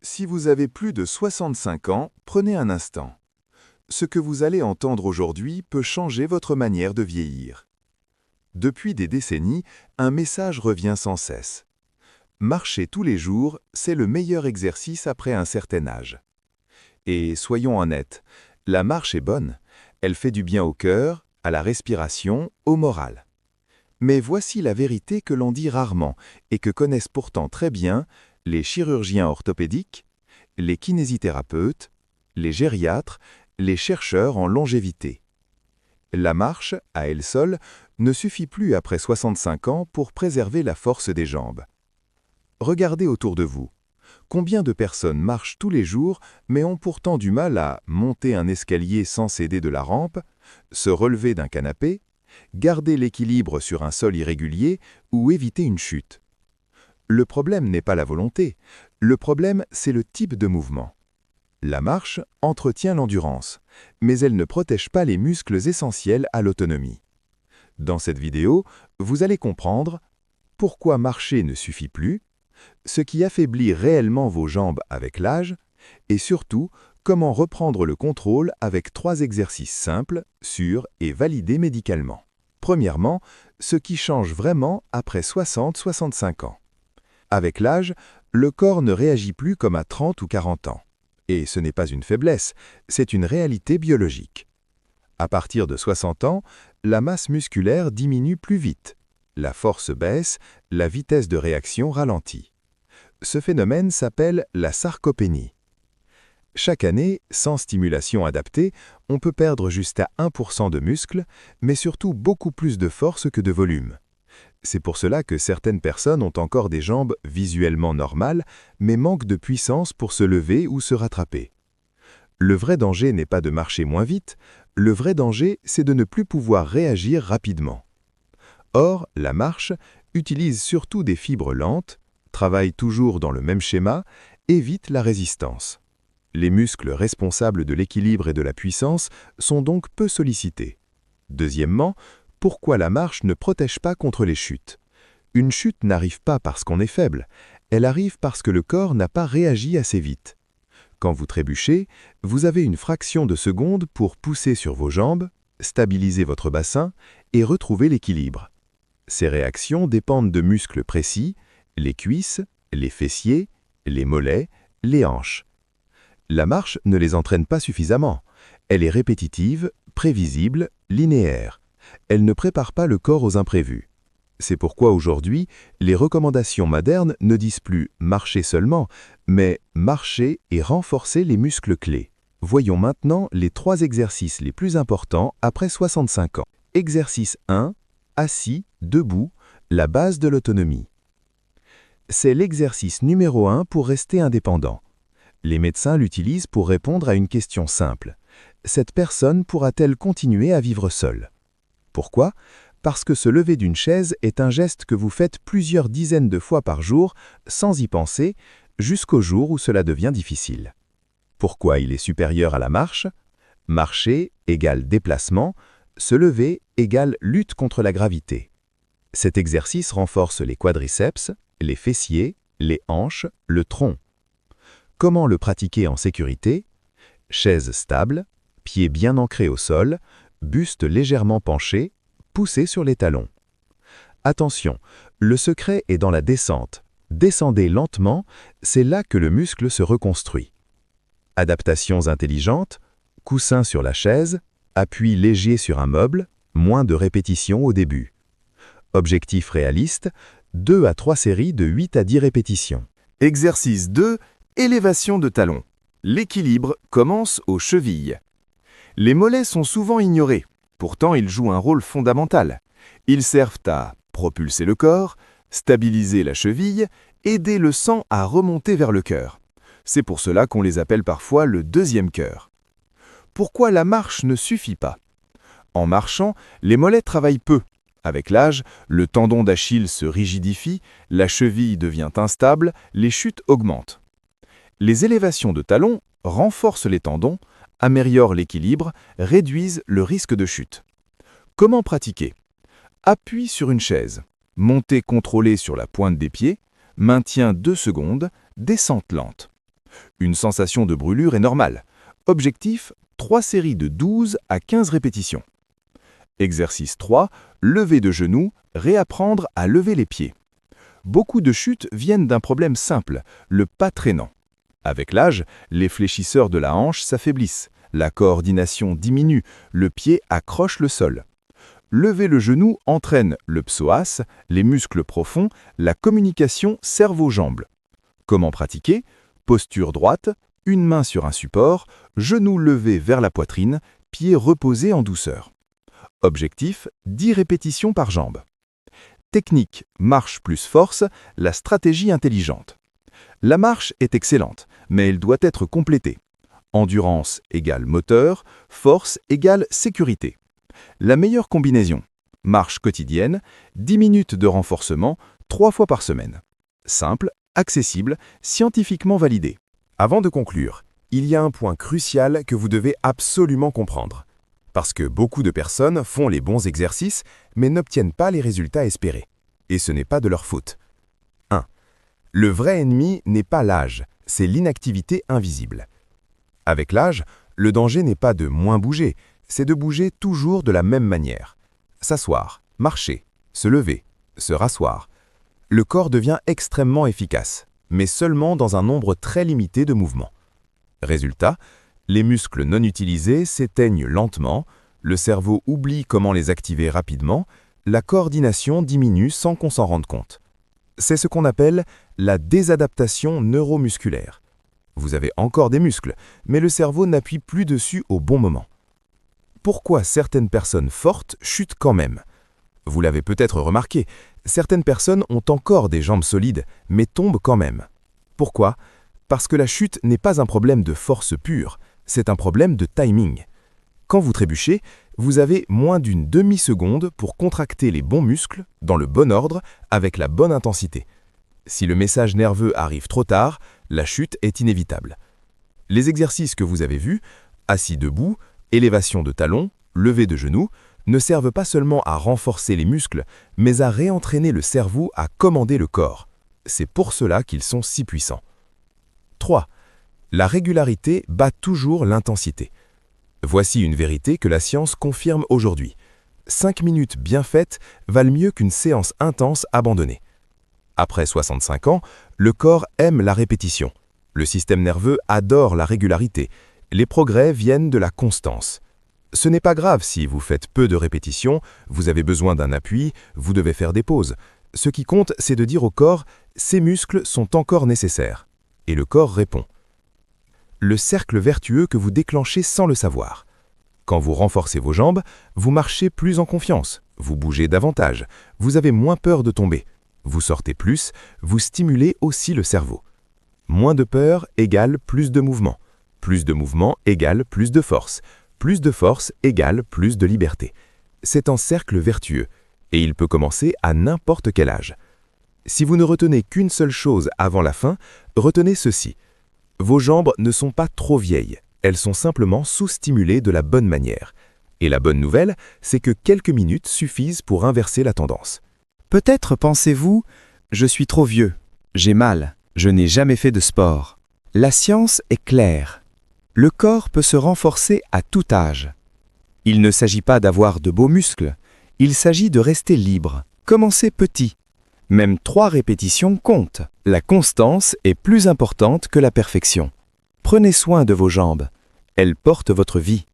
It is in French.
Si vous avez plus de 65 ans, prenez un instant. Ce que vous allez entendre aujourd'hui peut changer votre manière de vieillir. Depuis des décennies, un message revient sans cesse. Marcher tous les jours, c'est le meilleur exercice après un certain âge. Et soyons honnêtes, la marche est bonne. Elle fait du bien au cœur, à la respiration, au moral. Mais voici la vérité que l'on dit rarement et que connaissent pourtant très bien les chirurgiens orthopédiques, les kinésithérapeutes, les gériatres, les chercheurs en longévité. La marche, à elle seule, ne suffit plus après 65 ans pour préserver la force des jambes. Regardez autour de vous. Combien de personnes marchent tous les jours mais ont pourtant du mal à monter un escalier sans s'aider de la rampe, se relever d'un canapé, garder l'équilibre sur un sol irrégulier ou éviter une chute? Le problème n'est pas la volonté, le problème c'est le type de mouvement. La marche entretient l'endurance, mais elle ne protège pas les muscles essentiels à l'autonomie. Dans cette vidéo, vous allez comprendre pourquoi marcher ne suffit plus, ce qui affaiblit réellement vos jambes avec l'âge, et surtout, comment reprendre le contrôle avec 3 exercices simples, sûrs et validés médicalement. Premièrement, ce qui change vraiment après 60-65 ans. Avec l'âge, le corps ne réagit plus comme à 30 ou 40 ans. Et ce n'est pas une faiblesse, c'est une réalité biologique. À partir de 60 ans, la masse musculaire diminue plus vite. La force baisse, la vitesse de réaction ralentit. Ce phénomène s'appelle la sarcopénie. Chaque année, sans stimulation adaptée, on peut perdre jusqu'à 1% de muscle, mais surtout beaucoup plus de force que de volume. C'est pour cela que certaines personnes ont encore des jambes visuellement normales, mais manquent de puissance pour se lever ou se rattraper. Le vrai danger n'est pas de marcher moins vite, le vrai danger, c'est de ne plus pouvoir réagir rapidement. Or, la marche utilise surtout des fibres lentes, travaille toujours dans le même schéma, évite la résistance. Les muscles responsables de l'équilibre et de la puissance sont donc peu sollicités. Deuxièmement, pourquoi la marche ne protège pas contre les chutes? Une chute n'arrive pas parce qu'on est faible, elle arrive parce que le corps n'a pas réagi assez vite. Quand vous trébuchez, vous avez une fraction de seconde pour pousser sur vos jambes, stabiliser votre bassin et retrouver l'équilibre. Ces réactions dépendent de muscles précis, les cuisses, les fessiers, les mollets, les hanches. La marche ne les entraîne pas suffisamment. Elle est répétitive, prévisible, linéaire. Elle ne prépare pas le corps aux imprévus. C'est pourquoi aujourd'hui, les recommandations modernes ne disent plus « marcher seulement », mais « marcher et renforcer les muscles clés ». Voyons maintenant les 3 exercices les plus importants après 65 ans. Exercice 1. Assis, debout, la base de l'autonomie. C'est l'exercice numéro 1 pour rester indépendant. Les médecins l'utilisent pour répondre à une question simple. Cette personne pourra-t-elle continuer à vivre seule? Pourquoi? Parce que se lever d'une chaise est un geste que vous faites plusieurs dizaines de fois par jour, sans y penser, jusqu'au jour où cela devient difficile. Pourquoi il est supérieur à la marche? Marcher égale déplacement, se lever égale lutte contre la gravité. Cet exercice renforce les quadriceps, les fessiers, les hanches, le tronc. Comment le pratiquer en sécurité? Chaise stable, pieds bien ancrés au sol, buste légèrement penché, poussez sur les talons. Attention, le secret est dans la descente. Descendez lentement, c'est là que le muscle se reconstruit. Adaptations intelligentes, coussin sur la chaise, appui léger sur un meuble, moins de répétitions au début. Objectif réaliste, 2 à 3 séries de 8 à 10 répétitions. Exercice 2, élévation de talons. L'équilibre commence aux chevilles. Les mollets sont souvent ignorés, pourtant ils jouent un rôle fondamental. Ils servent à propulser le corps, stabiliser la cheville, aider le sang à remonter vers le cœur. C'est pour cela qu'on les appelle parfois le deuxième cœur. Pourquoi la marche ne suffit pas? En marchant, les mollets travaillent peu. Avec l'âge, le tendon d'Achille se rigidifie, la cheville devient instable, les chutes augmentent. Les élévations de talons renforcent les tendons, améliorent l'équilibre, réduisent le risque de chute. Comment pratiquer? Appui sur une chaise, montée contrôlée sur la pointe des pieds, maintien 2 secondes, descente lente. Une sensation de brûlure est normale. Objectif, 3 séries de 12 à 15 répétitions. Exercice 3, lever de genoux, réapprendre à lever les pieds. Beaucoup de chutes viennent d'un problème simple, le pas traînant. Avec l'âge, les fléchisseurs de la hanche s'affaiblissent, la coordination diminue, le pied accroche le sol. Lever le genou entraîne le psoas, les muscles profonds, la communication cerveau-jambe. Comment pratiquer? Posture droite, une main sur un support, genou levé vers la poitrine, pied reposé en douceur. Objectif, 10 répétitions par jambe. Technique, marche plus force, la stratégie intelligente. La marche est excellente, mais elle doit être complétée. Endurance égale moteur, force égale sécurité. La meilleure combinaison, marche quotidienne, 10 minutes de renforcement, 3 fois par semaine. Simple, accessible, scientifiquement validé. Avant de conclure, il y a un point crucial que vous devez absolument comprendre. Parce que beaucoup de personnes font les bons exercices, mais n'obtiennent pas les résultats espérés. Et ce n'est pas de leur faute. 1. Le vrai ennemi n'est pas l'âge, c'est l'inactivité invisible. Avec l'âge, le danger n'est pas de moins bouger, c'est de bouger toujours de la même manière. S'asseoir, marcher, se lever, se rasseoir. Le corps devient extrêmement efficace, mais seulement dans un nombre très limité de mouvements. Résultat, les muscles non utilisés s'éteignent lentement, le cerveau oublie comment les activer rapidement, la coordination diminue sans qu'on s'en rende compte. C'est ce qu'on appelle la désadaptation neuromusculaire. Vous avez encore des muscles, mais le cerveau n'appuie plus dessus au bon moment. Pourquoi certaines personnes fortes chutent quand même? Vous l'avez peut-être remarqué, certaines personnes ont encore des jambes solides, mais tombent quand même. Pourquoi? Parce que la chute n'est pas un problème de force pure, c'est un problème de timing. Quand vous trébuchez, vous avez moins d'une demi-seconde pour contracter les bons muscles, dans le bon ordre, avec la bonne intensité. Si le message nerveux arrive trop tard, la chute est inévitable. Les exercices que vous avez vus, assis debout, élévation de talons, lever de genoux, ne servent pas seulement à renforcer les muscles, mais à réentraîner le cerveau à commander le corps. C'est pour cela qu'ils sont si puissants. 3. La régularité bat toujours l'intensité. Voici une vérité que la science confirme aujourd'hui. 5 minutes bien faites valent mieux qu'une séance intense abandonnée. Après 65 ans, le corps aime la répétition. Le système nerveux adore la régularité. Les progrès viennent de la constance. Ce n'est pas grave si vous faites peu de répétitions, vous avez besoin d'un appui, vous devez faire des pauses. Ce qui compte, c'est de dire au corps « ces muscles sont encore nécessaires ». Et le corps répond. Le cercle vertueux que vous déclenchez sans le savoir. Quand vous renforcez vos jambes, vous marchez plus en confiance, vous bougez davantage, vous avez moins peur de tomber. Vous sortez plus, vous stimulez aussi le cerveau. Moins de peur égale plus de mouvement. Plus de mouvement égale plus de force. Plus de force égale plus de liberté. C'est un cercle vertueux, et il peut commencer à n'importe quel âge. Si vous ne retenez qu'une seule chose avant la fin, retenez ceci. Vos jambes ne sont pas trop vieilles, elles sont simplement sous-stimulées de la bonne manière. Et la bonne nouvelle, c'est que quelques minutes suffisent pour inverser la tendance. Peut-être pensez-vous « Je suis trop vieux, j'ai mal, je n'ai jamais fait de sport ». La science est claire. Le corps peut se renforcer à tout âge. Il ne s'agit pas d'avoir de beaux muscles, il s'agit de rester libre. Commencez petit. Même 3 répétitions comptent. La constance est plus importante que la perfection. Prenez soin de vos jambes. Elles portent votre vie.